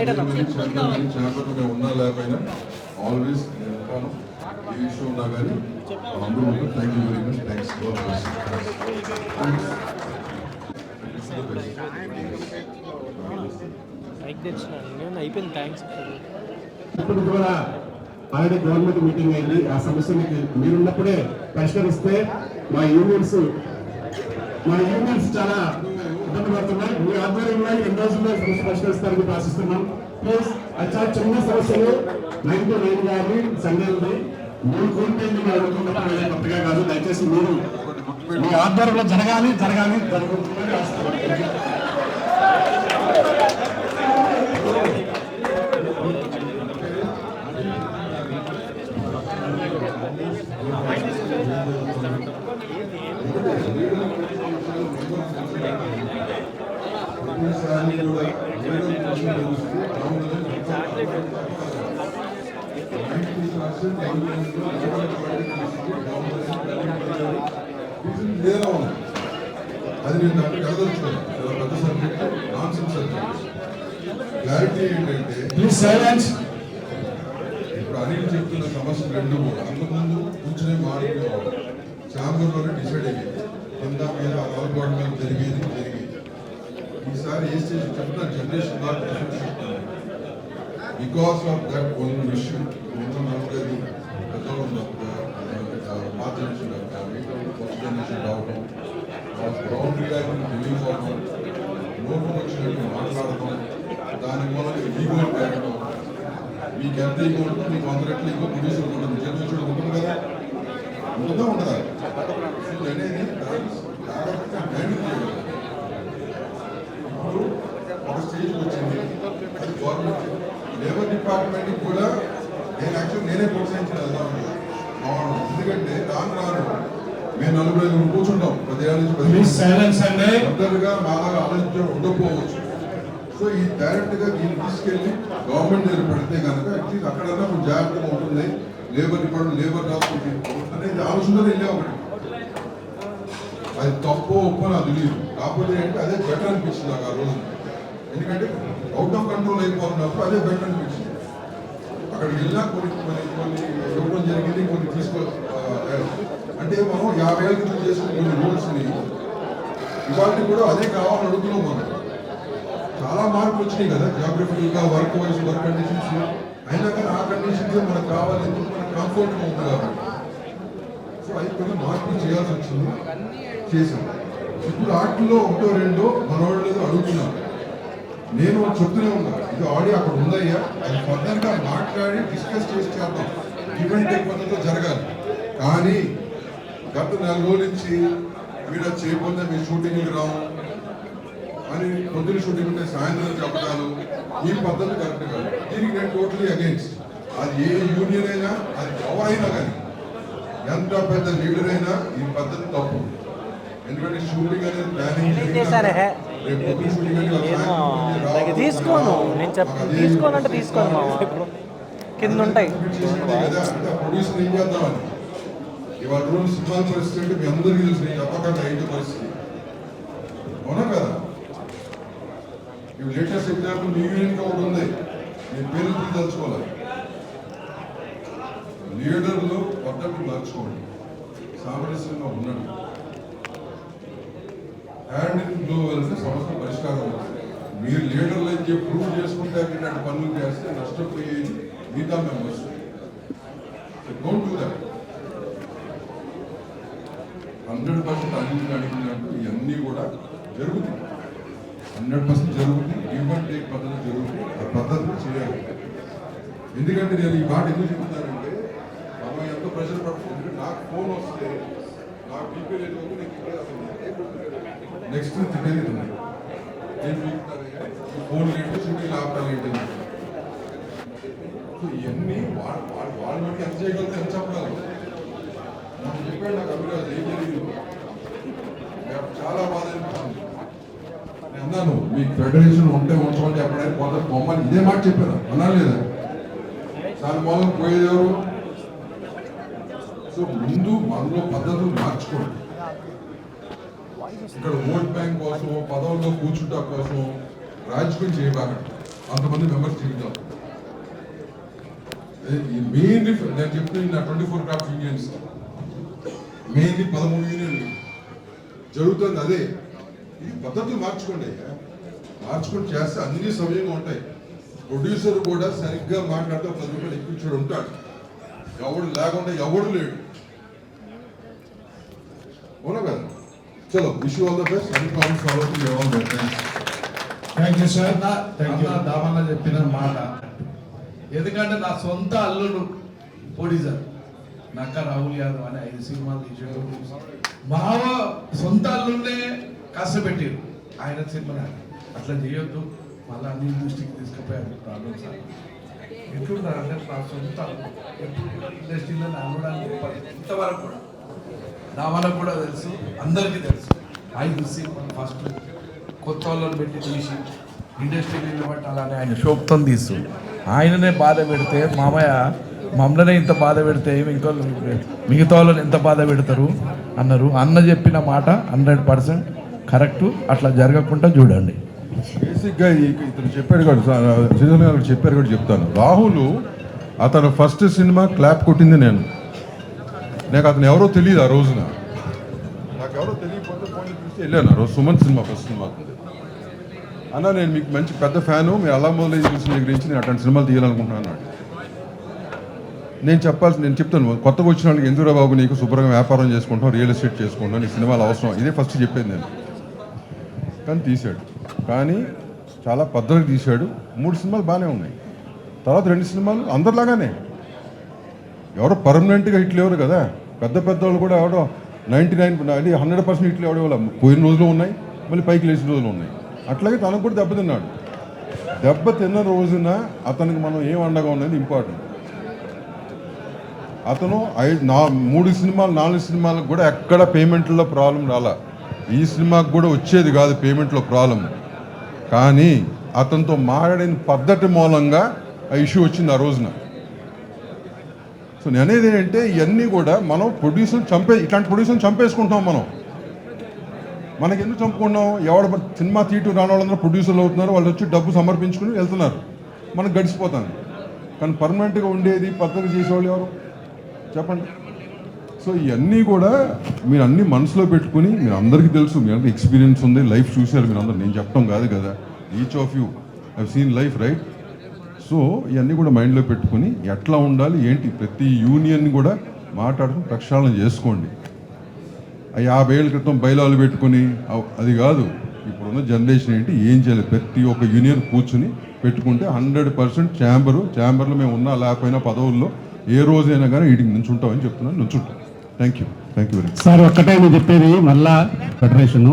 చేపట్టుగా ఉన్నా లేకపోయినా ఆల్వేస్ ఈ విషయం ఉన్నా కానీ అందరూ ఉంటారు. Thank you very much. Thanks. అయిపోయింది. థ్యాంక్స్. ఇప్పుడు కూడా ఆల్రెడీ గవర్నమెంట్ మీటింగ్ అయింది. ఆ సమస్యని మీరున్నప్పుడే పరిష్కరిస్తే మా యూనియన్స్ చాలా ఇబ్బంది పడుతున్నాయి. మీ ఆధ్వర్యంలో 2 రోజుల్లో సమస్య పరిష్కరిస్తారని ఆశిస్తున్నాం. ప్లీజ్ అది చాలా చిన్న సమస్యలు, 9 to 9 కానీ సండే ఉంది. మీరు కోరుకుంటే కొత్తగా కాదు, దయచేసి మీరు మీ ఆధ్వర్యంలో జరగాలి. అది నేను అక్కడ కలదలుచుకున్నాను. పెద్ద subject, non sense subject. Clarity ఏంటంటే ఇప్పుడు అనిల్ చెప్తున్న సమస్యలు 2 కూడా అంతకుముందు కూర్చునే మాట్లాడేవాడు, ఛాంబర్లోనే డిసైడ్ అయ్యేది, కింద మీద అలవాటు మీద జరిగేది. ఈసారి ఏ స్టేజ్ చెప్తున్నా generation not because of that one issue. పాత జనరేషన్ కొత్త జనరేషన్ రావడం, బౌండరీ లైన్ రిలీజ్ అవ్వడం, నోటు వచ్చినట్టు మాట్లాడటం, దాని మూలంగా ఈగో పెరగడం. మీకు ఎంత ఈగో ఉంటుంది, మీకు 100 రెట్లు ఈగో ప్రొడ్యూసర్ ఉంటుంది, జనరేషన్ ఉంటుంది కదా, ఉంటుందా ఉండదా? సో అనేది జాగ్రత్తగా హ్యాండిల్ చేయగలరు. ఇప్పుడు ఒక స్టేజ్ వచ్చింది, అది గవర్నమెంట్ లేబర్ డిపార్ట్మెంట్కి కూడా నేనే ప్రోత్సహించిన వెళ్దామని. ఎందుకంటే రాను మేము 40 కూర్చుంటాం, 10 ఏళ్ళ నుంచి పెద్దగా బాగా ఆలోచించడం ఉండకపోవచ్చు. సో ఈ డైరెక్ట్గా దీన్ని తీసుకెళ్ళి గవర్నమెంట్ దగ్గర పెడితే కనుక అట్లీస్ట్ అక్కడన్నా కొంచెం జాగ్రత్తగా ఉంటుంది. లేబర్ డిపార్ట్మెంట్ లేబర్ రాసుకుంటే అనేది ఆలోచనతో వెళ్ళే ఒకటి అది తప్పు ఒప్పు నాకు తెలియదు. కాకపోతే అంటే అదే బెటర్ అనిపించింది నాకు ఆ రోజు. ఎందుకంటే అవుట్ ఆఫ్ కంట్రోల్ అయిపోతున్నప్పుడు అదే బెటర్ అనిపించింది. అక్కడికి వెళ్ళినా కొన్ని ఇవ్వడం జరిగింది, కొన్ని అంటే మనం 50 ఏళ్ళ క్రితం చేసుకున్న కొన్ని రూల్స్ని ఇవాళ కూడా అదే కావాలని అడుగుతున్నాం. మనం చాలా మార్పులు వచ్చినాయి కదా, జియోగ్రఫికల్గా వర్క్ వైజ్ వర్క్ కండిషన్స్ అయినా కానీ ఆ కండిషన్స్ మనకు కావాలి, ఎందుకు మనకు కంఫర్ట్గా ఉంది కాబట్టి. సో అది కొన్ని మార్పులు చేయాల్సి వచ్చింది, చేశాం. ఇప్పుడు వాటిల్లో ఒకటో రెండో మనవాళ్ళు అడుగుతున్నారు. నేను చెప్తూనే ఉన్నా, ఇది ఆడియో అక్కడ ఉందయ్యా, అది ఫర్దర్గా మాట్లాడి డిస్కస్ చేసి చేద్దాం, ఈవెంట్ పద్ధతిలో జరగాలి. కానీ గత 4 రోజుల నుంచి మీరు చేయకపోతే మీ షూటింగ్కి రావు అని, పొద్దున షూటింగ్ ఉంటే సాయంత్రం చెప్పడాలు, ఈ పద్ధతి కరెక్ట్ కాదు. దీనికి నేను టోటలీ అగెయిన్స్ట్. అది ఏ యూనియన్ అయినా, అది ఎవరైనా కానీ, ఎంత పెద్ద లీడర్ అయినా ఈ పద్ధతి తప్పు. ఎందుకంటే షూటింగ్ అనేది ప్లానింగ్ తీసుకోను, నేను తీసుకోనంటే తీసుకోను మామ, ఇప్పుడు కింద ఉంటాయి ప్రొడ్యూసర్ ఏం చేద్దామని. ఇవాళ రోజు సినిమాల పరిస్థితి మీ అందరికీ తెలుసు, నేను చెప్పకుండా ఏంటి పరిస్థితి, అవునా కదా? ఇవి లేటెస్ట్ ఎగ్జాంపుల్ న్యూ యూనియన్ ఒకటి ఉంది, నేను పేరు తలుచుకోవాలి. లీడర్లు పద్ధతి మార్చుకోండి, సామరస్యంగా ఉండండి. హ్యాండ్ ఇన్ గ్లో వెళ్తే సమస్య పరిష్కారం అవుతుంది. మీరు లీడర్లు అని చెప్పి ప్రూవ్ చేసుకుంటే ఇలాంటి పనులు చేస్తే నష్టపోయేది మిగతా మెంబర్స్. Don't do that. 100% అడిగినట్టు ఇవన్నీ కూడా జరుగుతుంది, 100% జరుగుతుంది. గివ్ అండ్ టేక్ పద్ధతి జరుగుతుంది, ఆ పద్ధతిని చేయాలి. ఎందుకంటే నేను ఈ మాట ఎందుకు చెప్తున్నానంటే, మనం ఎంత ప్రెషర్ పడుతుంది. ఎందుకంటే నాకు ఫోన్ వస్తే నాకు డీపీలు అయితే నెక్స్ట్ తెలియదు ఫోన్ ఏంటి, షూటింగ్ ఆపడాలు ఏంటి. సో ఇవన్నీ వాళ్ళ బట్టి ఎంత చేయగలిగితే ఎంత చెప్పగలరు. నాకు చెప్పాడు నాకు అభిరాజ్ ఏం జరిగింది, చాలా బాధ అనిపిస్తుంది. నేను అన్నాను మీకు ఫెడరేషన్ ఉంటే ఉంచమని ఎప్పుడైనా పోతే బొమ్మని ఇదే మాట చెప్పాను, అన్నా లేదా? దాని మూలం పోయేదెవరు? సో ముందు మనలో పద్ధతులు మార్చుకోండి. ఇక్కడ ఓట్ బ్యాంక్ కోసం, పదవుల్లో కూర్చుంటా కోసం రాజకీయం చేయబాకండి. అంతమంది మెంబర్స్ జీవితాలు మెయిన్లీ నేను చెప్తున్నా, 24 క్రాఫ్ట్ యూనియన్స్ మెయిన్లీ 13 యూనియన్లు జరుగుతుంది. అదే ఈ పద్ధతులు మార్చుకోండి, మార్చుకొని చేస్తే అన్ని సమయంగా ఉంటాయి. ప్రొడ్యూసర్ కూడా సరిగ్గా మాట్లాడితే 10 రూపాయలు ఎక్కించాడు ఉంటాడు, ఎవడు లేకుండా ఎవడు లేడు, అవునా కదా? చలో, wish you all the best. అన్ని ప్రాబ్లమ్స్ సాల్వ్ అవుతుంది. All the best. Thank you sir. Damanna చెప్పిన మాట, ఎందుకంటే నా సొంత అల్లుడు ప్రొడ్యూసర్ నక్క రాహుల్ యాదవ్ అని 5 సినిమాలు తీసాడు. మావ సొంత అల్లుడినే కష్టపెట్టారు ఆయన సినిమా. అట్లా చేయొద్దు, మళ్ళీ అన్ని దృష్టికి తీసుకుపోయారు ప్రాబ్లమ్స్. ఎట్లుంటారంటే నా సొంత ఎప్పుడు ఇండస్ట్రీలో అల్లడానికి చెప్పాలి. ఇంతవరకు కూడా నా వాళ్ళకు కూడా తెలుసు, అందరికీ తెలుసు. 5 సినిమాలు ఫస్ట్ కొత్త వాళ్ళని పెట్టి తీసి ఇండస్ట్రీ నిలబట్టాలని ఆయన షోక్తో తీస్తూ ఆయననే బాధ పెడితే, మామయ్య మమ్మల్ని ఇంత బాధ పెడితే ఇంకో మిగతా వాళ్ళని ఎంత బాధ పెడతారు అన్నారు. అన్న చెప్పిన మాట 100% కరెక్టు. అట్లా జరగకుండా చూడండి. బేసిక్గా ఇతను చెప్పాడు కూడా, శ్రీధర్ గారు చెప్పారు కూడా చెప్తాను. రాహుల్ అతను ఫస్ట్ సినిమా క్లాప్ కొట్టింది నేను. నాకు అతను ఎవరో తెలియదు. ఆ రోజున నాకు ఎవరో తెలియకపోతే ఫోన్ చూస్తే వెళ్ళాను. ఆ రోజు సుమన్ సినిమా ఫస్ట్ సినిమా. అన్న నేను మీకు మంచి పెద్ద ఫ్యాను, మీరు అలా మొదలై చూసిన దగ్గర నుంచి నేను అట్లాంటి సినిమాలు తీయాలనుకుంటున్నాను అన్నాడు. నేను చెప్తాను, కొత్తగా వచ్చిన వాళ్ళకి ఎందుకురా బాబు నీకు శుభ్రంగా వ్యాపారం చేసుకుంటాం, రియల్ ఎస్టేట్ చేసుకుంటాం, నీ సినిమాలు అవసరం, ఇదే ఫస్ట్ చెప్పేది నేను. కానీ తీశాడు, కానీ చాలా పద్ధతిగా తీశాడు. 3 సినిమాలు బాగానే ఉన్నాయి. తర్వాత 2 సినిమాలు అందరిలాగానే, ఎవరో పర్మనెంట్గా హిట్లు ఎవరు కదా. పెద్ద వాళ్ళు కూడా ఎవడో 100% హిట్లు ఎవడో పోయిన రోజులు ఉన్నాయి, మళ్ళీ పైకి లేచిన రోజులు ఉన్నాయి. అట్లాగే తనకు కూడా దెబ్బతిన్నాడు. దెబ్బతిన్న రోజున అతనికి మనం ఏం అండగా ఉన్నది ఇంపార్టెంట్. అతను 3 సినిమాలు 4 సినిమాలకు కూడా ఎక్కడ పేమెంట్లో ప్రాబ్లం రాలా. ఈ సినిమాకు కూడా వచ్చేది కాదు పేమెంట్లో ప్రాబ్లం. కానీ అతనితో మాట్లాడిన పద్ధతి మూలంగా ఆ ఇష్యూ వచ్చింది ఆ రోజున. సో నేను అనేది ఏంటంటే ఇవన్నీ కూడా మనం ఇట్లాంటి ప్రొడ్యూసర్ని చంపేసుకుంటాం మనం. మనకి ఎందుకు చంపుకున్నాం? సినిమా తీయటం రాని వాళ్ళందరూ ప్రొడ్యూసర్లు అవుతున్నారు, వాళ్ళు వచ్చి డబ్బు సమర్పించుకుని వెళ్తున్నారు, మనకు గడిచిపోతాను. కానీ పర్మనెంట్గా ఉండేది పద్ధతి చేసేవాళ్ళు ఎవరు చెప్పండి? సో ఇవన్నీ కూడా మీరు అన్ని మనసులో పెట్టుకుని, మీరు అందరికీ తెలుసు, మీ అందరికి ఎక్స్పీరియన్స్ ఉంది, లైఫ్ చూశారు మీరు అందరూ, నేను చెప్పడం కాదు కదా, each of you have seen life, right? So ఇవన్నీ కూడా మైండ్లో పెట్టుకుని ఎట్లా ఉండాలి ఏంటి ప్రతి యూనియన్ కూడా మాట్లాడుకుని ప్రక్షాళన చేసుకోండి. 50 ఏళ్ళ క్రితం బయలాలు పెట్టుకుని అది కాదు. ఇప్పుడున్న జనరేషన్ ఏంటి, ఏం చేయాలి, ప్రతి ఒక్క యూనియన్ కూర్చుని పెట్టుకుంటే 100% ఛాంబర్లో మేము ఉన్నా లేకపోయినా పదవుల్లో ఏ రోజైనా కానీ వీటికి నుంచుంటామని చెప్తున్నాను. నుంచుంటాం. Thank you very much. Sir ఒక్కటే నేను చెప్పేది, మళ్ళా ఫెడరేషన్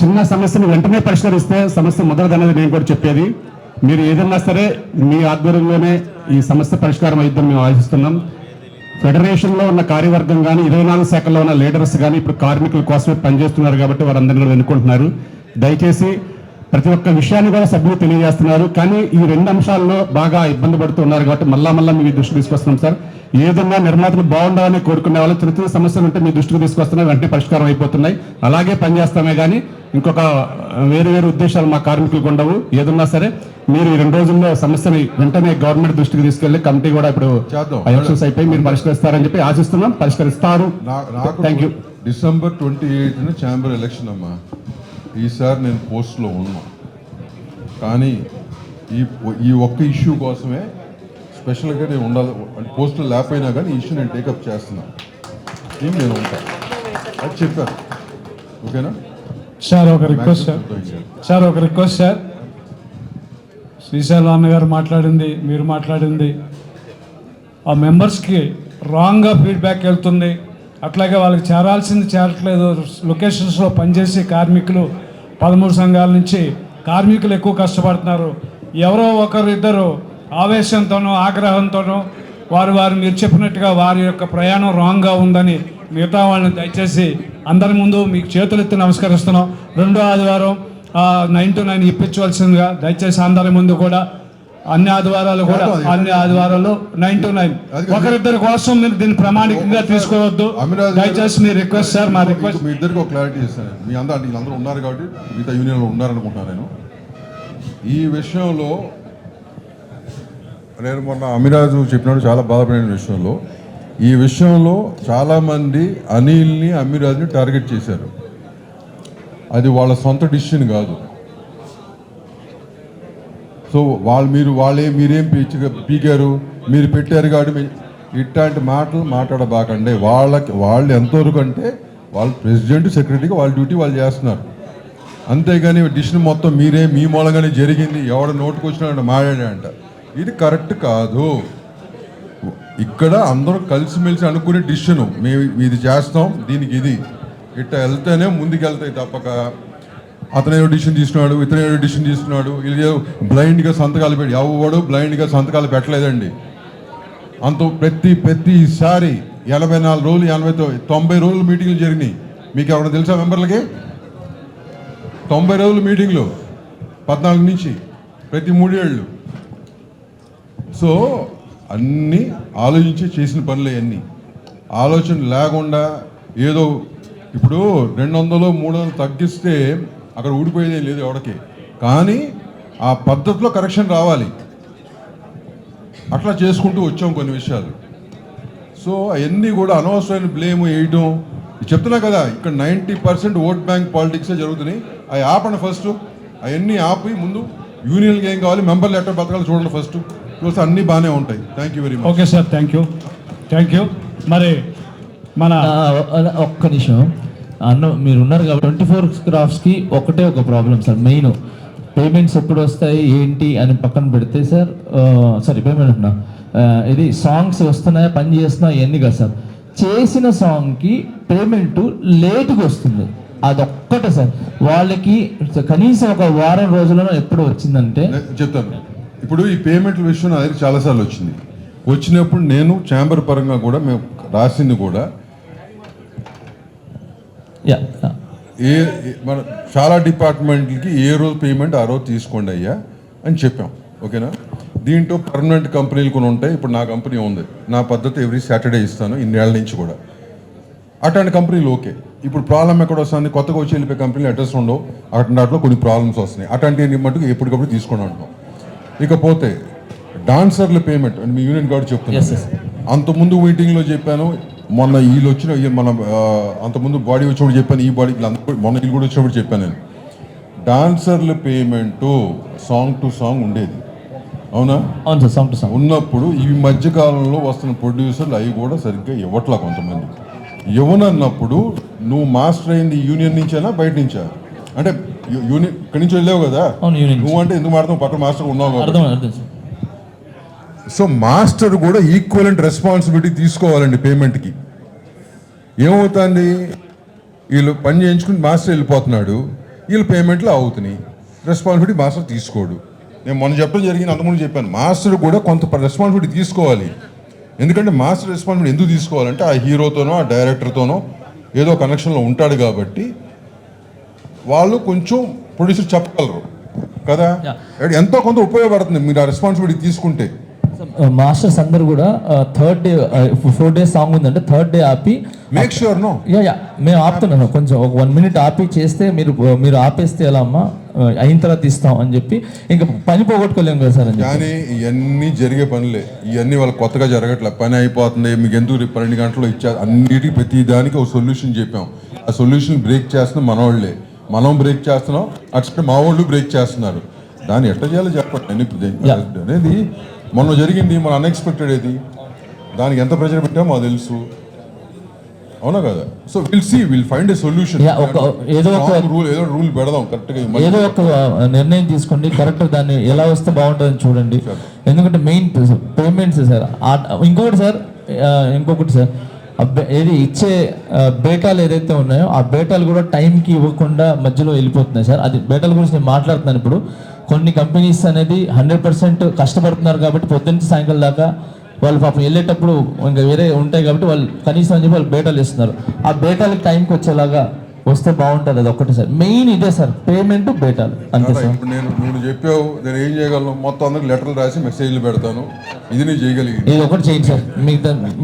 చిన్న సమస్యను వెంటనే పరిష్కరిస్తే సమస్య మొదలదనేది నేను కూడా చెప్పేది. మీరు ఏదన్నా సరే మీ ఆధ్వర్యంలోనే ఈ సమస్య పరిష్కారం అయిద్దని మేము ఆశిస్తున్నాం. ఫెడరేషన్లో ఉన్న కార్యవర్గం కానీ 24 శాఖల్లో ఉన్న లీడర్స్ కానీ ఇప్పుడు కార్మికుల కోసమే పనిచేస్తున్నారు కాబట్టి వారందరినీ కూడా ఎన్నుకుంటున్నారు. దయచేసి ప్రతి ఒక్క విషయాన్ని కూడా సభ్యులు తెలియజేస్తున్నారు. కానీ ఈ 2 అంశాల్లో బాగా ఇబ్బంది పడుతున్నారు కాబట్టి మళ్ళా మీ దృష్టికి తీసుకొస్తున్నాం సార్. ఏదన్నా నిర్మాతలు బాగుండాలని కోరుకునే వాళ్ళు చిన్న సమస్యలు ఉంటే మీ దృష్టికి తీసుకొస్తున్నాయి, వెంటనే పరిష్కారం అయిపోతున్నాయి. అలాగే పనిచేస్తామే కానీ ఇంకొక వేరు ఉద్దేశాలు మా కార్మికులకు ఉండవు. ఏదన్నా సరే మీరు ఈ 2 రోజుల్లో సమస్యని వెంటనే గవర్నమెంట్ దృష్టికి తీసుకెళ్లి కమిటీ కూడా ఇప్పుడు ఎలక్షన్స్ అయిపోయి మీరు పరిష్కరిస్తారని చెప్పి ఆశిస్తున్నాం. పరిష్కరిస్తారు. Thank you. డిసెంబర్ 28న ఛాంబర్ ఎలక్షన్ అమ్మా. ఈసారి నేను పోస్ట్లో ఉన్నా, కానీ ఈ ఒక్క ఇష్యూ కోసమే స్పెషల్గా నేను ఉండాలి. పోస్టులు లేకపోయినా కానీ ఈ ఇష్యూ నేను టేకప్ చేస్తున్నాను. నేను ఉంటాను అది చెప్పాను. ఓకేనా సార్? ఒక రిక్వెస్ట్ సార్. శ్రీశైలం అన్నగారు మాట్లాడింది, మీరు మాట్లాడింది ఆ మెంబర్స్కి రాంగ్గా ఫీడ్బ్యాక్ వెళ్తుంది. అట్లాగే వాళ్ళకి చేరాల్సింది చేరట్లేదు. లొకేషన్స్లో పనిచేసే కార్మికులు 13 సంఘాల నుంచి కార్మికులు ఎక్కువ కష్టపడుతున్నారు. ఎవరో ఒకరిద్దరు ఆవేశంతోనూ ఆగ్రహంతోనూ వారు మీరు చెప్పినట్టుగా వారి యొక్క ప్రయాణం రాంగ్గా ఉందని మిగతా వాళ్ళని దయచేసి అందరి ముందు మీకు చేతులెత్తి నమస్కరిస్తున్నాం. 2వ ఆదివారం 9 to 9 ఇప్పించవలసిందిగా దయచేసి అందరి ముందు కూడా అన్ని ఆదివారాలు 9 to 9 ఒకరిద్దరి కోసం మీరు దీన్ని ప్రామాణికంగా తీసుకోవద్దు. దయచేసి మీ రిక్వెస్ట్ సార్. మా రిక్వెస్ట్ మీ ఇద్దరికి ఒక క్లారిటీ ఇస్తాను. మీ వీళ్ళందరూ ఉన్నారు కాబట్టి మిగతా యూనియన్లో ఉన్నారనుకుంటున్నాను నేను. ఈ విషయంలో నేను మొన్న అమిరాజు చెప్పినట్టు చాలా బాధపడిన విషయంలో, ఈ విషయంలో చాలామంది అనిల్ని అమిరాజ్ని టార్గెట్ చేశారు. అది వాళ్ళ సొంత డిసిషన్ కాదు. సో మీరేం పీకారు, మీరు పెట్టారు కాబట్టి ఇట్లాంటి మాటలు మాట్లాడబాకండి. వాళ్ళు ఎంతవరకు అంటే వాళ్ళు ప్రెసిడెంట్ సెక్రటరీగా వాళ్ళ డ్యూటీ వాళ్ళు చేస్తున్నారు. అంతేగాని డిసిషన్ మొత్తం మీ మూలంగానే జరిగింది, ఎవడ నోటుకు వచ్చినా మాట్లాడాడంట, ఇది కరెక్ట్ కాదు. ఇక్కడ అందరూ కలిసిమెలిసి అనుకునే డిసిషన్, మేము ఇది చేస్తాం, దీనికి ఇది ఇట్లా వెళ్తేనే ముందుకెళ్తాయి తప్పక అతనేదో డిసిషన్ తీసుకున్నాడు, ఇతనేదో డిసిషన్ తీసుకున్నాడు, ఇది బ్లైండ్గా సంతకాలు పెట్టి ఎవడు బ్లైండ్గా సంతకాలు పెట్టలేదండి. ప్రతిసారి 84 రోజులు 90 రోజులు మీటింగ్లు జరిగినాయి. మీకు ఎవరైనా తెలుసా మెంబర్లకి? 90 రోజులు మీటింగ్లు 14 నుంచి ప్రతి 3 ఏళ్ళు. సో అన్నీ ఆలోచించి చేసిన పనులు అన్నీ. ఆలోచన లేకుండా ఏదో ఇప్పుడు 200 300 తగ్గిస్తే అక్కడ ఊడిపోయేదే లేదు ఎవరికి. కానీ ఆ పద్ధతిలో కరెక్షన్ రావాలి. అట్లా చేసుకుంటూ వచ్చాం కొన్ని విషయాలు. సో అవన్నీ కూడా అనవసరమైన బ్లేమ్ వేయడం. చెప్తున్నా కదా, ఇక్కడ 90% ఓట్ బ్యాంక్ పాలిటిక్సే జరుగుతున్నాయి. అవి ఆపండి ఫస్ట్. అవన్నీ ఆపి ముందు యూనియన్కి ఏం కావాలి, మెంబర్లు ఎట్లా బతకాలి చూడండి ఫస్ట్. చూస్తే అన్నీ బాగానే ఉంటాయి. Thank you very much. Okay sir, thank you. మరి మన ఒక్క నిమిషం మీరు ఉన్నారు కాబట్టి 24 క్రాఫ్ట్స్కి ఒకటే ఒక ప్రాబ్లం సార్. మెయిన్ పేమెంట్స్ ఎప్పుడు వస్తాయి ఏంటి అని పక్కన పెడితే సార్, పేమెంట్ అంటున్నా, ఇది సాంగ్స్ వస్తున్నాయా, పని చేస్తున్నాయా ఇవన్నీ కదా సార్. చేసిన సాంగ్కి పేమెంట్ లేట్గా వస్తుంది, అదొక్కటే సార్. వాళ్ళకి కనీసం ఒక వారం రోజులలో ఎప్పుడు వచ్చిందంటే చెప్తాను. ఇప్పుడు ఈ పేమెంట్ల విషయం నా దగ్గర చాలాసార్లు వచ్చినప్పుడు నేను ఛాంబర్ పరంగా కూడా మేము రాసింది కూడా మన చాలా డిపార్ట్మెంట్లకి ఏ రోజు పేమెంట్ ఆ రోజు తీసుకోండి అయ్యా అని చెప్పాం. ఓకేనా? దీంట్లో పర్మనెంట్ కంపెనీలు కొన్ని ఉంటాయి. ఇప్పుడు నా కంపెనీ ఉంది, నా పద్ధతి ఎవ్రీ సాటర్డే ఇస్తాను ఇన్నేళ్ల నుంచి కూడా. అట్లాంటి కంపెనీలు ఓకే. ఇప్పుడు ప్రాబ్లం ఎక్కడ వస్తుంది, కొత్తగా వచ్చి వెళ్ళిపోయే కంపెనీలు అడ్రస్ ఉండవు, అట్లాంటి వాటిలో కొన్ని ప్రాబ్లమ్స్ వస్తున్నాయి. అట్లాంటి మటుకు ఎప్పటికప్పుడు తీసుకొని అంటున్నాం. ఇకపోతే డాన్సర్ల పేమెంట్ అని మీ యూనియన్ కార్డు చెప్తున్నాను. అంతకుముందు మీటింగ్లో చెప్పాను, మొన్న వీళ్ళు వచ్చిన మన అంతకుముందు బాడీ వచ్చినప్పుడు చెప్పాను, ఈ బాడీ మొన్న వీళ్ళు కూడా వచ్చినప్పుడు చెప్పాను నేను. డాన్సర్ల పేమెంటు సాంగ్ టు సాంగ్ ఉండేది, అవునా? అవును సార్, సాంగ్ టు సాంగ్ ఉన్నప్పుడు ఈ మధ్యకాలంలో వస్తున్న ప్రొడ్యూసర్లు అవి కూడా సరిగ్గా ఇవ్వట్లా. కొంతమంది ఇవ్వనన్నప్పుడు నువ్వు మాస్టర్ అయింది యూనియన్ నుంచేనా బయట నుంచా? అంటే యూనియన్ ఇక్కడి నుంచి వెళ్ళావు కదా, అవును యూనియన్. నువ్వు అంటే ఎందుకు మాట్లాడతావు, పక్కన మాస్టర్ ఉన్నావు అర్థం అర్థం సార్. సో మాస్టర్ కూడా ఈక్వలెంట్ రెస్పాన్సిబిలిటీ తీసుకోవాలండి పేమెంట్కి. ఏమవుతుంది, వీళ్ళు పని చేయించుకుని మాస్టర్ వెళ్ళిపోతున్నాడు, వీళ్ళు పేమెంట్లు అవుతున్నాయి, రెస్పాన్సిబిలిటీ మాస్టర్ తీసుకోడు. నేను మొన్న చెప్పడం జరిగింది, అంతకుముందు చెప్పాను, మాస్టర్ కూడా కొంత రెస్పాన్సిబిలిటీ తీసుకోవాలి. ఎందుకంటే మాస్టర్ రెస్పాన్సిబిలిటీ ఎందుకు తీసుకోవాలంటే ఆ హీరోతోనో ఆ డైరెక్టర్తోనో ఏదో కనెక్షన్లో ఉంటాడు కాబట్టి వాళ్ళు కొంచెం ప్రొడ్యూసర్ చెప్పగలరు కదా, ఎంతో కొంత ఉపయోగపడుతుంది మీరు ఆ రెస్పాన్సిబిలిటీ తీసుకుంటే. మాస్టర్స్ అందరు కూడా థర్డ్ డే 4 days సాంగ్ ఉందంటే థర్డ్ డే ఆపి మేక్ ష్యూర్ నో యా మేము ఆపుతున్నాం, కొంచెం ఒక 1 minute ఆపి చేస్తే మీరు ఆపేస్తే ఎలా అమ్మా, అయిన తర్వాత ఇస్తాం అని చెప్పి ఇంకా పని పోగొట్టుకోలేము కదా సార్ అని. కానీ ఇవన్నీ జరిగే పనులే, ఇవన్నీ వాళ్ళకి కొత్తగా జరగట్లే. పని అయిపోతుంది, మీకు ఎందుకు 12 గంటల్లో ఇచ్చారు, అన్నిటికీ ప్రతి దానికి ఒక సొల్యూషన్ చెప్పాం. ఆ సొల్యూషన్ బ్రేక్ చేస్తున్నాం మన వాళ్ళే, మనం బ్రేక్ చేస్తున్నాం, అటు మా వాళ్ళు బ్రేక్ చేస్తున్నారు. దాన్ని ఎట్లా చేయాలో చెప్పండి అనేది. మొన్న జరిగింది, మన అన్ఎక్స్పెక్టెడ్ ఏది, దానికి ఎంత ప్రెషర్ పెట్టామో మాకు తెలుసు, అవునా కదా? So will find a solution. ఏదో ఒక రూల్ పెడదాం కరెక్ట్గా, ఏదో ఒక నిర్ణయం తీసుకోండి, కరెక్ట్ దాన్ని ఎలా వస్తే బాగుంటుందని చూడండి. ఎందుకంటే మెయిన్ పేమెంట్స్ సార్. ఇంకొకటి సార్ ఏది ఇచ్చే బేటాలు ఏదైతే ఉన్నాయో ఆ బేటాలు కూడా టైంకి ఇవ్వకుండా మధ్యలో వెళ్ళిపోతున్నాయి సార్. అది బేటాల గురించి నేను మాట్లాడుతున్నాను. ఇప్పుడు కొన్ని కంపెనీస్ అనేది 100% కష్టపడుతున్నారు కాబట్టి పొద్దున్న సాయంకాలం దాకా వాళ్ళు పాపం వెళ్ళేటప్పుడు ఇంకా వేరే ఉంటాయి కాబట్టి వాళ్ళు కనీసం అని చెప్పి వాళ్ళు బేటాలు ఇస్తున్నారు. ఆ బేటాలకి టైంకి వచ్చేలాగా వస్తే బాగుంటుంది. అది ఒక్కటే సార్, మెయిన్ ఇదే సార్, పేమెంట్ బేటాలు అంతే సార్. ఇప్పుడు నేను చెప్పావు, నేను ఏం చేయగలను, మొత్తం అందరికి లెటర్లు రాసి మెసేజ్లు పెడతాను, ఇది నేను చేయగలిగింది. ఇది ఒకటి చేయండి సార్,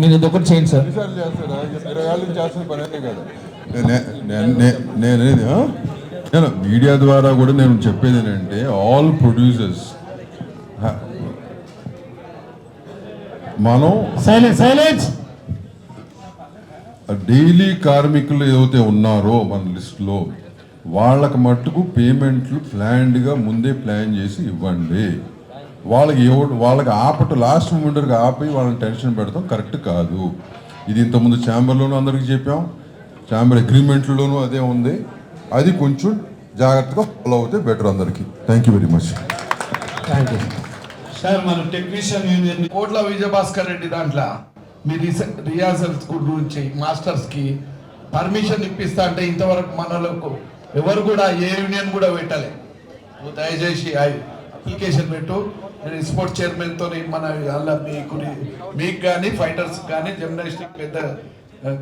మీరు ఇది ఒకటి చేయండి సార్. చేస్తున్న పని అదే కదా నేను మీడియా ద్వారా కూడా నేను చెప్పేది ఏంటంటే, ఆల్ ప్రొడ్యూసర్స్ మనం డైలీ కార్మికులు ఏదైతే ఉన్నారో మన లిస్టులో వాళ్ళకి మట్టుకు పేమెంట్లు ప్లాన్డ్గా ముందే ప్లాన్ చేసి ఇవ్వండి. వాళ్ళకి లాస్ట్ మూమెంట్కి ఆపి వాళ్ళని టెన్షన్ పెడతాం కరెక్ట్ కాదు. ఇది ఇంతకుముందు ఛాంబర్లోనూ అందరికీ చెప్పాం, ఛాంబర్ అగ్రిమెంట్లలోనూ అదే ఉంది. అది కొంచెం జాగ్రత్తగా ఫాలో అవుతే బెటర్ అందరికీ. Thank you very much. Thank you sir. మన టెక్నీషియన్ యూనియన్ కోట్ల విజయభాస్కర్ రెడ్డి దాంట్లో మీ రిహార్సల్స్ గురించి మాస్టర్స్కి పర్మిషన్ ఇప్పిస్తా అంటే ఇంతవరకు మనలకు ఎవరు కూడా ఏ యూనియన్ కూడా పెట్టలే. నువ్వు దయచేసి అప్లికేషన్ పెట్టు. నేను స్పోర్ట్స్ చైర్మన్తో మన అలా మీకు కానీ ఫైటర్స్ కానీ జిమ్నాస్టిక్ పెద్ద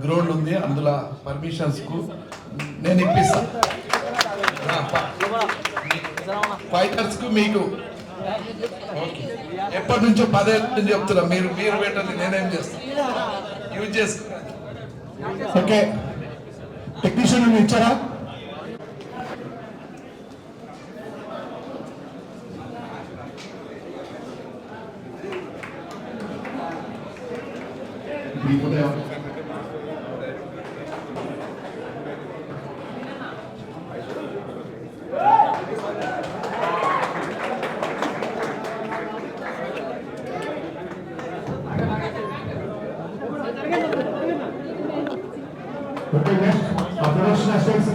గ్రౌండ్ ఉంది, అందులో పర్మిషన్స్కు నేను ఇప్పిస్తాను. ఫైటర్స్కు మీకు ఓకే, ఎప్పటి నుంచో 10 ఏళ్ళ నుంచి చెప్తున్నా, మీరు పెట్టండి, నేనేం చేస్తాను, యూజ్ చేసుకున్నాను. ఓకే, టెక్నీషియన్ ఇచ్చారా? ఓకే, నెక్స్ట్ ఆ ప్రొడక్షన్ అసిస్టెంట్స్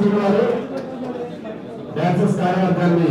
డాన్సర్స్ కార్యవర్గాన్ని